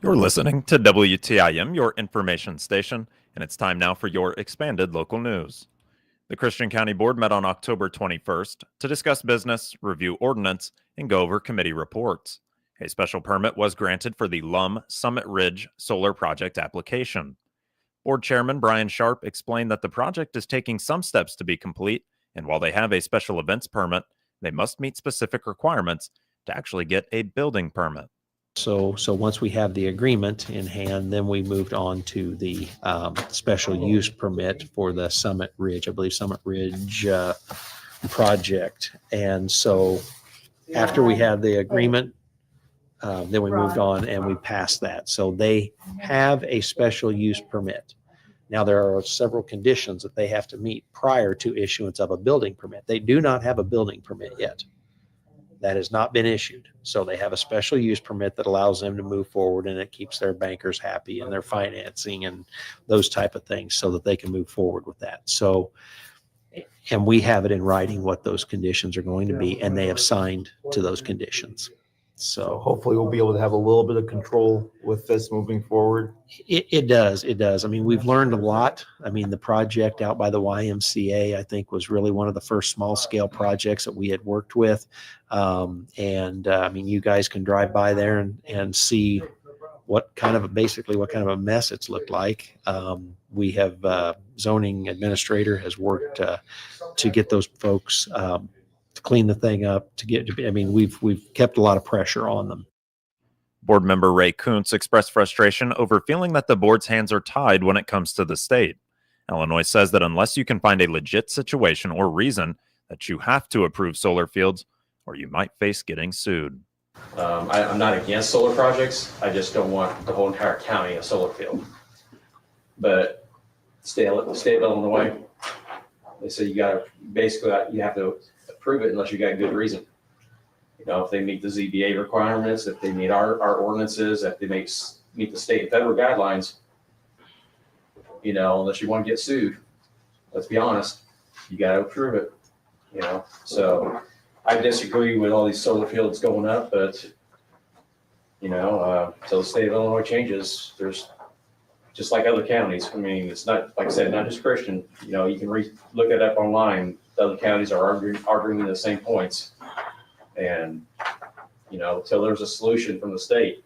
You're listening to WTIM, your information station, and it's time now for your expanded local news. The Christian County Board met on October 21st to discuss business, review ordinance, and go over committee reports. A special permit was granted for the Summit Ridge solar project application. Board Chairman Brian Sharp explained that the project is taking some steps to be complete, and while they have a special events permit, they must meet specific requirements to actually get a building permit. So once we have the agreement in hand, then we moved on to the special use permit for the Summit Ridge, I believe Summit Ridge project. And so after we had the agreement, then we moved on and we passed that. So they have a special use permit. Now, there are several conditions that they have to meet prior to issuance of a building permit. They do not have a building permit yet. That has not been issued. So they have a special use permit that allows them to move forward, and it keeps their bankers happy and their financing and those type of things so that they can move forward with that. So, and we have it in writing what those conditions are going to be, and they have signed to those conditions. So So hopefully we'll be able to have a little bit of control with this moving forward. it does. It does. I mean, we've learned a lot. I mean, the project out by the YMCA, I think, was really one of the first small scale projects that we had worked with. I mean, you guys can drive by there and see what kind of a mess it's looked like. We have zoning administrator has worked to get those folks to clean the thing up, I mean, we've kept a lot of pressure on them. Board member Ray Kuntz expressed frustration over feeling that the board's hands are tied when it comes to the state. Illinois says that unless you can find a legit situation or reason that you have to approve solar fields, or you might face getting sued. I'm not against solar projects. I just don't want the whole entire county a solar field. But state of Illinois, they say you have to approve it unless you got a good reason. You know, if they meet the ZBA requirements, if they meet our ordinances, if they meet the state and federal guidelines, you know, unless you want to get sued, let's be honest, you got to approve it, you know. So I disagree with all these solar fields going up, but, you know, until the state of Illinois changes, there's just like other counties. I mean, it's not, like I said, not just Christian. You know, you can look it up online. The other counties are arguing the same points. And, you know, until there's a solution from the state,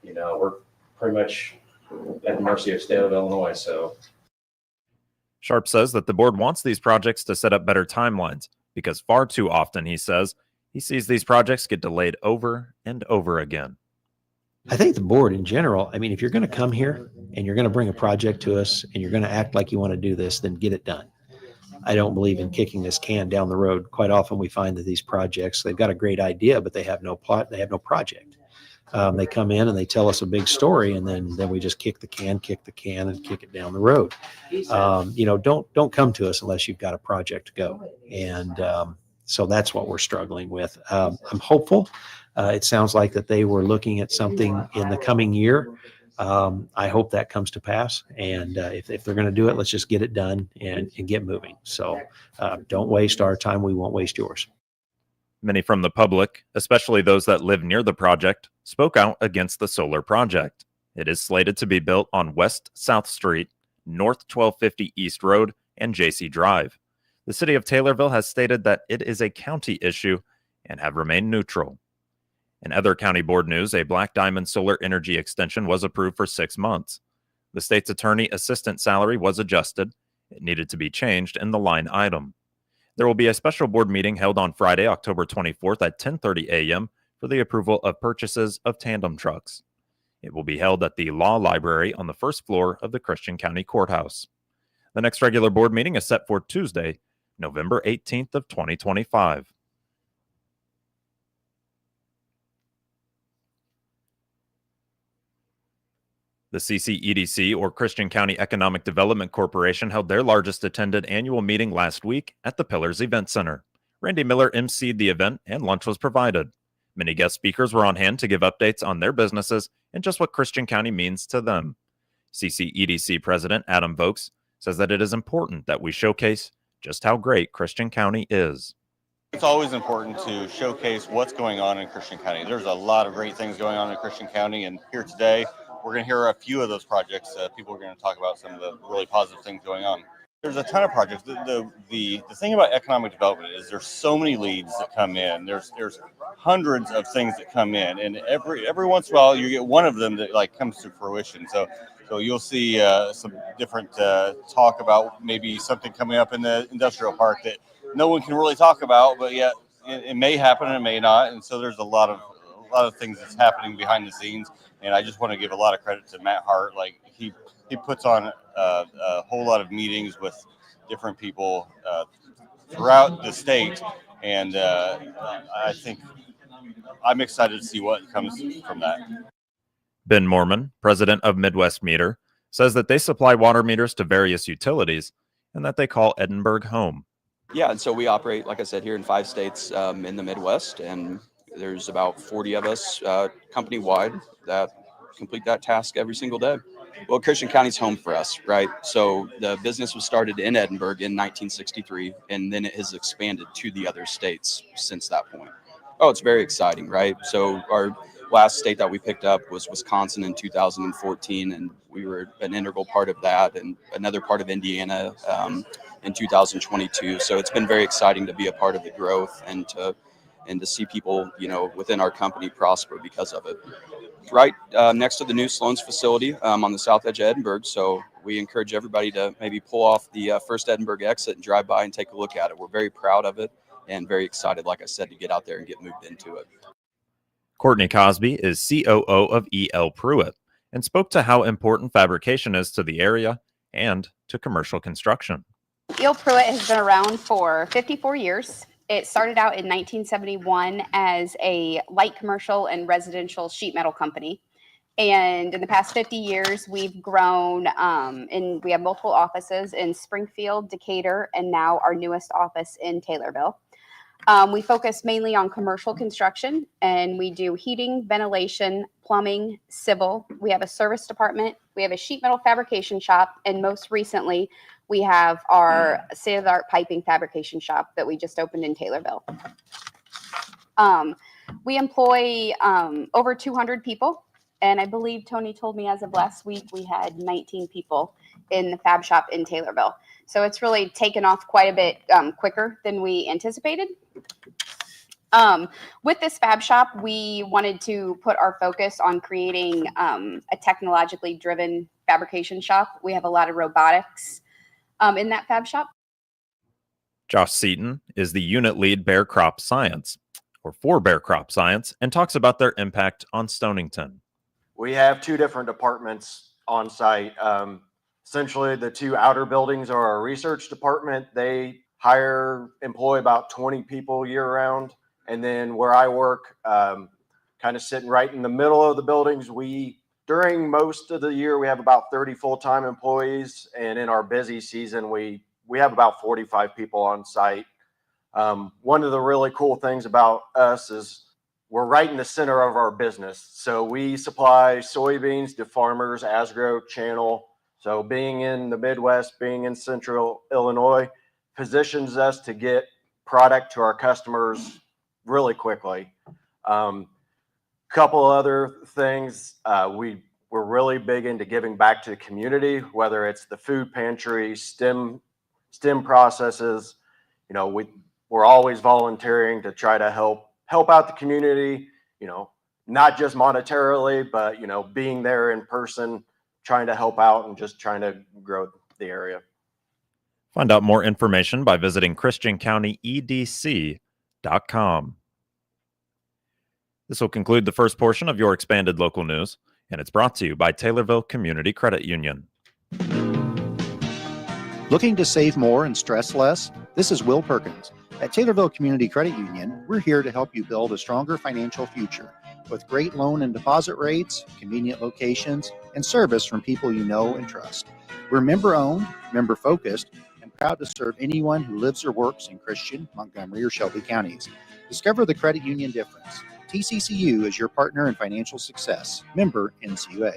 you know, we're pretty much at the mercy of the state of Illinois. So Sharp says that the board wants these projects to set up better timelines because far too often, he says, he sees these projects get delayed over and over again. I think the board in general, I mean, if you're going to come here and you're going to bring a project to us and you're going to act like you want to do this, then get it done. I don't believe in kicking this can down the road. Quite often we find that these projects, they've got a great idea, but they have no plot, they have no project. They come in and they tell us a big story, and then we just kick the can and kick it down the road. You know, don't come to us unless you've got a project to go. And so that's what we're struggling with. I'm hopeful. It sounds like that they were looking at something in the coming year. I hope that comes to pass. And if they're going to do it, let's just get it done and get moving. So don't waste our time. We won't waste yours. Many from the public, especially those that live near the project, spoke out against the solar project. It is slated to be built on West South Street, North 1250 East Road, and JC Drive. The city of Taylorville has stated that it is a county issue and have remained neutral. In other county board news, a Black Diamond solar energy extension was approved for 6 months. The state's attorney assistant salary was adjusted. It needed to be changed in the line item. There will be a special board meeting held on Friday, October 24th at 10:30 a.m. for the approval of purchases of tandem trucks. It will be held at the Law Library on the first floor of the Christian County Courthouse. The next regular board meeting is set for Tuesday, November 18th of 2025. The CCEDC, or Christian County Economic Development Corporation, held their largest attended annual meeting last week at the Pillars Event Center. Randy Miller emceed the event, and lunch was provided. Many guest speakers were on hand to give updates on their businesses and just what Christian County means to them. CCEDC President Adam Vokes says that it is important that we showcase just how great Christian County is. It's always important to showcase what's going on in Christian County. There's a lot of great things going on in Christian County, and here today, we're going to hear a few of those projects. People are going to talk about some of the really positive things going on. There's a ton of projects. The thing about economic development is there's so many leads that come in. There's hundreds of things that come in, and every once in a while you get one of them that like comes to fruition. So you'll see some different talk about maybe something coming up in the industrial park that no one can really talk about, but yet it may happen and it may not. And so there's a lot of things that's happening behind the scenes. And I just want to give a lot of credit to Matt Hart. Like he puts on a whole lot of meetings with different people throughout the state, and I think I'm excited to see what comes from that. Ben Mormon, president of Midwest Meter, says that they supply water meters to various utilities and that they call Edinburgh home. Yeah, and so we operate, like I said, here in 5 states in the Midwest, and there's about 40 of us company-wide that complete that task every single day. Well, Christian County's home for us, right? So the business was started in Edinburgh in 1963, and then it has expanded to the other states since that point. Oh, it's very exciting, right? So our last state that we picked up was Wisconsin in 2014, and we were an integral part of that, and another part of Indiana in 2022. So it's been very exciting to be a part of the growth and to see people, within our company prosper because of it. Right next to the new Sloan's facility on the south edge of Edinburgh. So we encourage everybody to maybe pull off the first Edinburgh exit and drive by and take a look at it. We're very proud of it and very excited, like I said, to get out there and get moved into it. Courtney Cosby is COO of E.L. Pruitt and spoke to how important fabrication is to the area and to commercial construction. E.L. Pruitt has been around for 54 years. It started out in 1971 as a light commercial and residential sheet metal company. And in the past 50 years, we've grown and we have multiple offices in Springfield, Decatur, and now our newest office in Taylorville. We focus mainly on commercial construction, and we do heating, ventilation, plumbing, civil. We have a service department. We have a sheet metal fabrication shop, and most recently, we have our state-of-the-art piping fabrication shop that we just opened in Taylorville. We employ over 200 people, and I believe Tony told me as of last week we had 19 people in the fab shop in Taylorville. So it's really taken off quite a bit quicker than we anticipated. With this fab shop, we wanted to put our focus on creating a technologically driven fabrication shop. We have a lot of robotics in that fab shop. Josh Seaton is the unit lead Bear Crop Science, or for Bear Crop Science, and talks about their impact on Stonington. We have 2 different departments on site. Essentially, the 2 outer buildings are our research department. They employ about 20 people year round. And then where I work, kind of sitting right in the middle of the buildings, during most of the year, we have about 30 full-time employees. And in our busy season, we have about 45 people on site. One of the really cool things about us is we're right in the center of our business. So we supply soybeans to farmers, Asgrow Channel. So being in the Midwest, being in Central Illinois, positions us to get product to our customers really quickly. Couple other things, we're really big into giving back to the community, whether it's the food pantry, STEM processes. We're always volunteering to try to help out the community, not just monetarily, but, being there in person, trying to help out and just trying to grow the area. Find out more information by visiting christiancountyedc.com. This will conclude the first portion of your expanded local news, and it's brought to you by Taylorville Community Credit Union. Looking to save more and stress less? This is Will Perkins. At Taylorville Community Credit Union, we're here to help you build a stronger financial future with great loan and deposit rates, convenient locations, and service from people you know and trust. We're member-owned, member-focused, and proud to serve anyone who lives or works in Christian, Montgomery, or Shelby counties. Discover the credit union difference. TCCU is your partner in financial success. Member NCUA.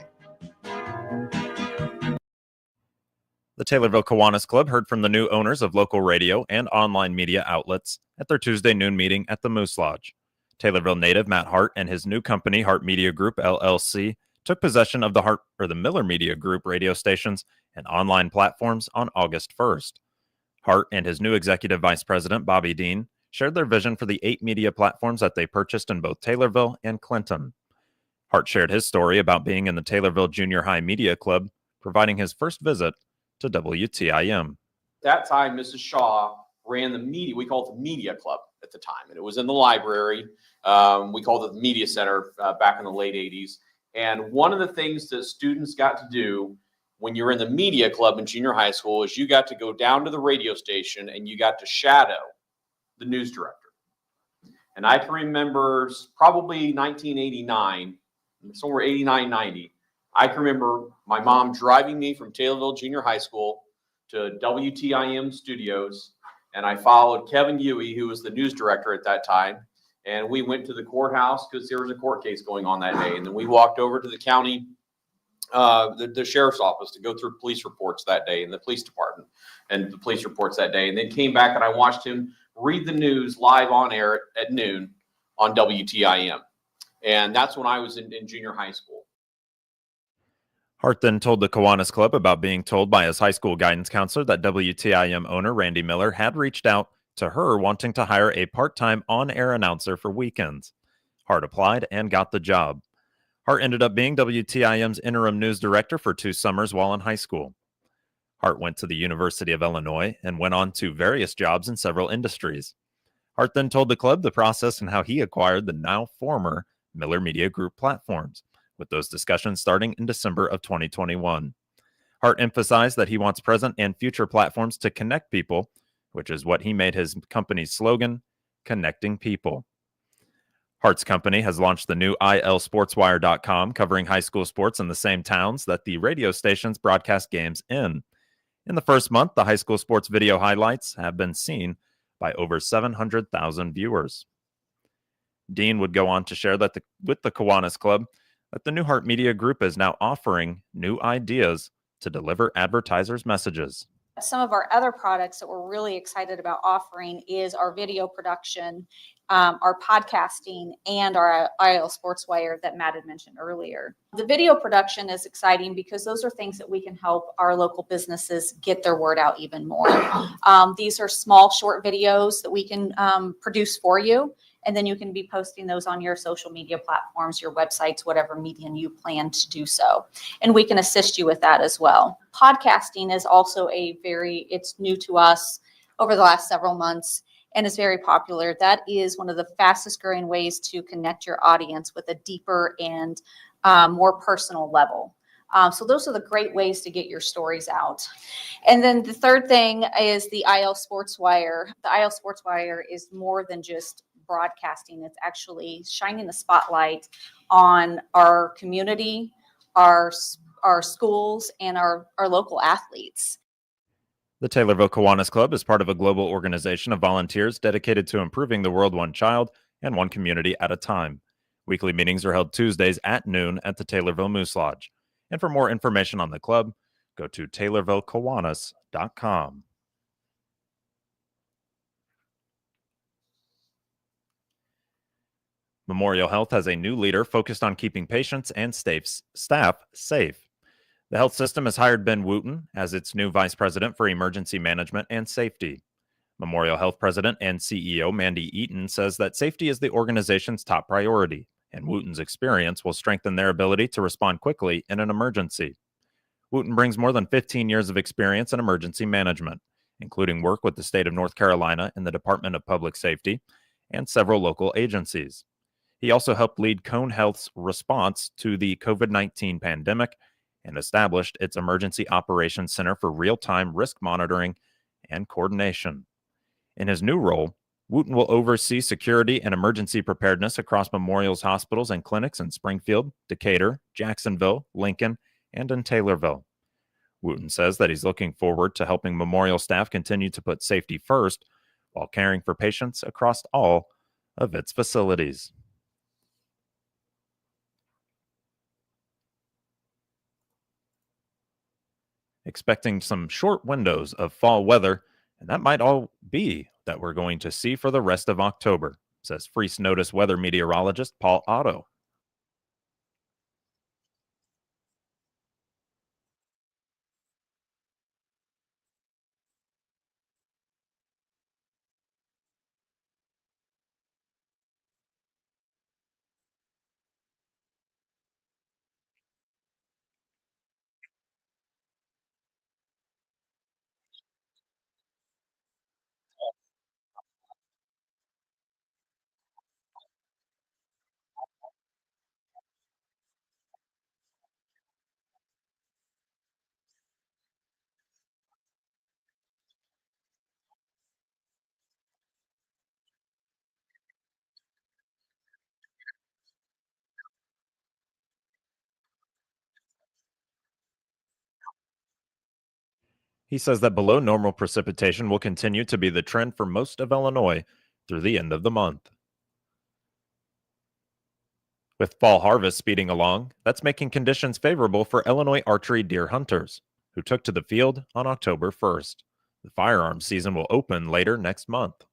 The Taylorville Kiwanis Club heard from the new owners of local radio and online media outlets at their Tuesday noon meeting at the Moose Lodge. Taylorville native Matt Hart and his new company, Hart Media Group, LLC, took possession of the Miller Media Group radio stations and online platforms on August 1st. Hart and his new executive vice president, Bobby Dean, shared their vision for the 8 media platforms that they purchased in both Taylorville and Clinton. Hart shared his story about being in the Taylorville Junior High Media Club, providing his first visit to WTIM. That time, Mrs. Shaw ran the media. We called it the Media Club at the time, and it was in the library. We called it the Media Center back in the late 80s. And one of the things that students got to do when you're in the Media Club in junior high school is you got to go down to the radio station and you got to shadow the news director. And I can remember probably 1989, somewhere 89, 90. I can remember my mom driving me from Taylorville Junior High School to WTIM studios, and I followed Kevin Huey, who was the news director at that time, and we went to the courthouse because there was a court case going on that day, and then we walked over to the county, the sheriff's office to go through police reports that day, and the police department and the police reports that day, and then came back and I watched him read the news live on air at noon on WTIM, and that's when I was in junior high school. Hart then told the Kiwanis Club about being told by his high school guidance counselor that WTIM owner Randy Miller had reached out to her wanting to hire a part-time on-air announcer for weekends. Hart applied and got the job. Hart ended up being WTIM's interim news director for 2 summers while in high school. Hart went to the University of Illinois and went on to various jobs in several industries. Hart then told the club the process and how he acquired the now former Miller Media Group platforms, with those discussions starting in December of 2021. Hart emphasized that he wants present and future platforms to connect people, which is what he made his company's slogan, Connecting People. Hart's company has launched the new ilsportswire.com, covering high school sports in the same towns that the radio stations broadcast games in. In the first month, the high school sports video highlights have been seen by over 700,000 viewers. Dean would go on to share that with the Kiwanis Club, that the new Hart Media Group is now offering new ideas to deliver advertisers' messages. Some of our other products that we're really excited about offering is our video production, our podcasting, and our IL Sports Wire that Matt had mentioned earlier. The video production is exciting because those are things that we can help our local businesses get their word out even more. These are small, short videos that we can produce for you. And then you can be posting those on your social media platforms, your websites, whatever medium you plan to do so. And we can assist you with that as well. Podcasting is also it's new to us over the last several months and is very popular. That is one of the fastest growing ways to connect your audience with a deeper and more personal level. So those are the great ways to get your stories out. And then the third thing is the IL Sports Wire. The IL Sports Wire is more than just broadcasting. It's actually shining the spotlight on our community, our schools, and our local athletes. The Taylorville Kiwanis Club is part of a global organization of volunteers dedicated to improving the world one child and one community at a time. Weekly meetings are held Tuesdays at noon at the Taylorville Moose Lodge. And for more information on the club, go to taylorvillekiwanis.com. Memorial Health has a new leader focused on keeping patients and staff safe. The health system has hired Ben Wooten as its new vice president for emergency management and safety. Memorial Health president and CEO Mandy Eaton says that safety is the organization's top priority, and Wooten's experience will strengthen their ability to respond quickly in an emergency. Wooten brings more than 15 years of experience in emergency management, including work with the state of North Carolina in the Department of Public Safety and several local agencies. He also helped lead Cone Health's response to the COVID-19 pandemic and established its Emergency Operations Center for real-time risk monitoring and coordination. In his new role, Wooten will oversee security and emergency preparedness across Memorial's hospitals and clinics in Springfield, Decatur, Jacksonville, Lincoln, and in Taylorville. Wooten says that he's looking forward to helping Memorial staff continue to put safety first while caring for patients across all of its facilities. expecting some short windows of fall weather, and that might all be that we're going to see for the rest of October, says Freeze Notice weather meteorologist Paul Otto. He says that below normal precipitation will continue to be the trend for most of Illinois through the end of the month. With fall harvest speeding along, that's making conditions favorable for Illinois archery deer hunters, who took to the field on October 1st. The firearms season will open later next month.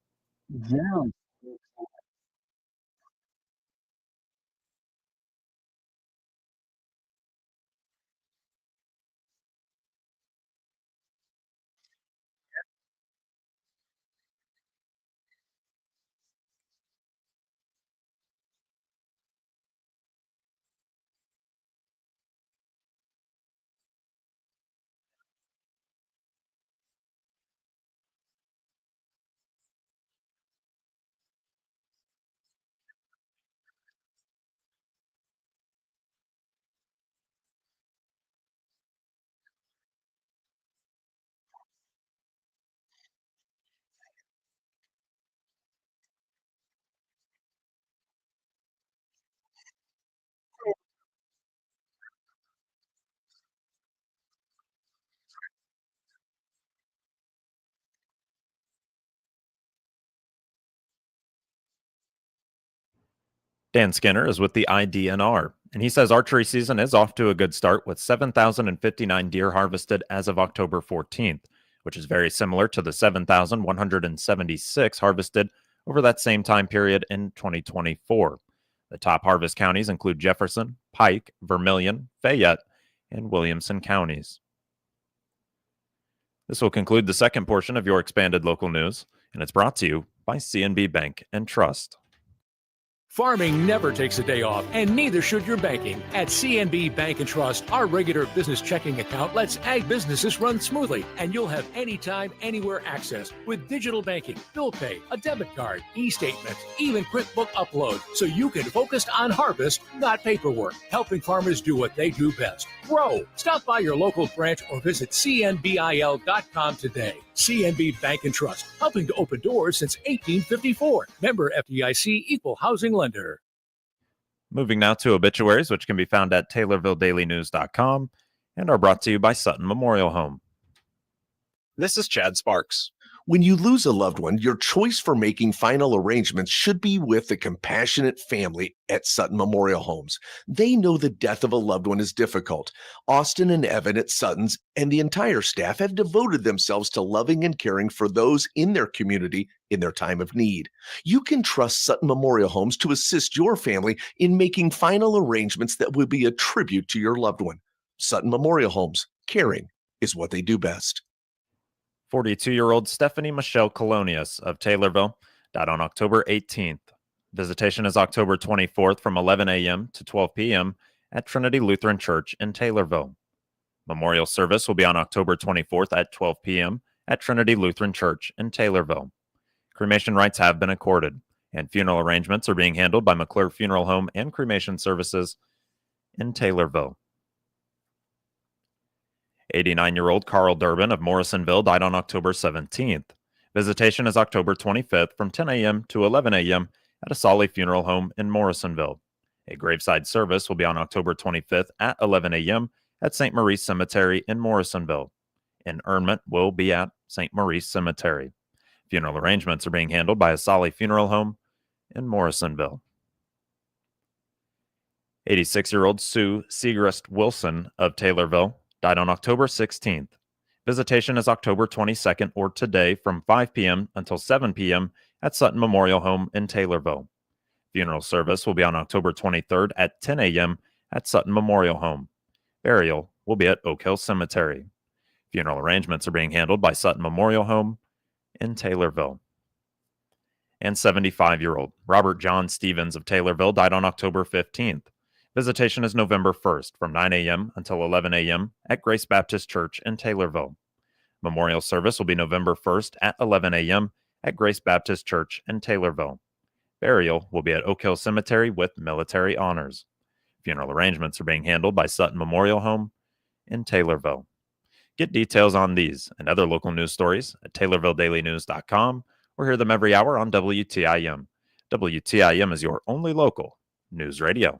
Dan Skinner is with the IDNR, and he says archery season is off to a good start with 7,059 deer harvested as of October 14th, which is very similar to the 7,176 harvested over that same time period in 2024. The top harvest counties include Jefferson, Pike, Vermilion, Fayette, and Williamson counties. This will conclude the second portion of your expanded local news, and it's brought to you by CNB Bank and Trust. Farming never takes a day off, and neither should your banking. At CNB Bank & Trust, our regular business checking account lets ag businesses run smoothly, and you'll have anytime, anywhere access with digital banking, bill pay, a debit card, e-statements, even QuickBook upload, so you can focus on harvest, not paperwork, helping farmers do what they do best, grow. Stop by your local branch or visit cnbil.com today. CNB Bank & Trust, helping to open doors since 1854. Member FDIC, equal housing lender. Moving now to obituaries, which can be found at TaylorvilleDailyNews.com and are brought to you by Sutton Memorial Home. This is Chad Sparks. When you lose a loved one, your choice for making final arrangements should be with the compassionate family at Sutton Memorial Homes. They know the death of a loved one is difficult. Austin and Evan at Sutton's and the entire staff have devoted themselves to loving and caring for those in their community in their time of need. You can trust Sutton Memorial Homes to assist your family in making final arrangements that will be a tribute to your loved one. Sutton Memorial Homes, caring is what they do best. 42-year-old Stephanie Michelle Colonius of Taylorville died on October 18th. Visitation is October 24th from 11 a.m. to 12 p.m. at Trinity Lutheran Church in Taylorville. Memorial service will be on October 24th at 12 p.m. at Trinity Lutheran Church in Taylorville. Cremation rights have been accorded, and funeral arrangements are being handled by McClure Funeral Home and Cremation Services in Taylorville. 89-year-old Carl Durbin of Morrisonville died on October 17th. Visitation is October 25th from 10 a.m. to 11 a.m. at Asali Funeral Home in Morrisonville. A graveside service will be on October 25th at 11 a.m. at St. Maurice Cemetery in Morrisonville. Interment will be at St. Maurice Cemetery. Funeral arrangements are being handled by Asali Funeral Home in Morrisonville. 86-year-old Sue Segrist Wilson of Taylorville died on October 16th. Visitation is October 22nd or today from 5 p.m. until 7 p.m. at Sutton Memorial Home in Taylorville. Funeral service will be on October 23rd at 10 a.m. at Sutton Memorial Home. Burial will be at Oak Hill Cemetery. Funeral arrangements are being handled by Sutton Memorial Home in Taylorville. And 75-year-old Robert John Stevens of Taylorville died on October 15th. Visitation is November 1st from 9 a.m. until 11 a.m. at Grace Baptist Church in Taylorville. Memorial service will be November 1st at 11 a.m. at Grace Baptist Church in Taylorville. Burial will be at Oak Hill Cemetery with military honors. Funeral arrangements are being handled by Sutton Memorial Home in Taylorville. Get details on these and other local news stories at TaylorvilleDailyNews.com or hear them every hour on WTIM. WTIM is your only local news radio.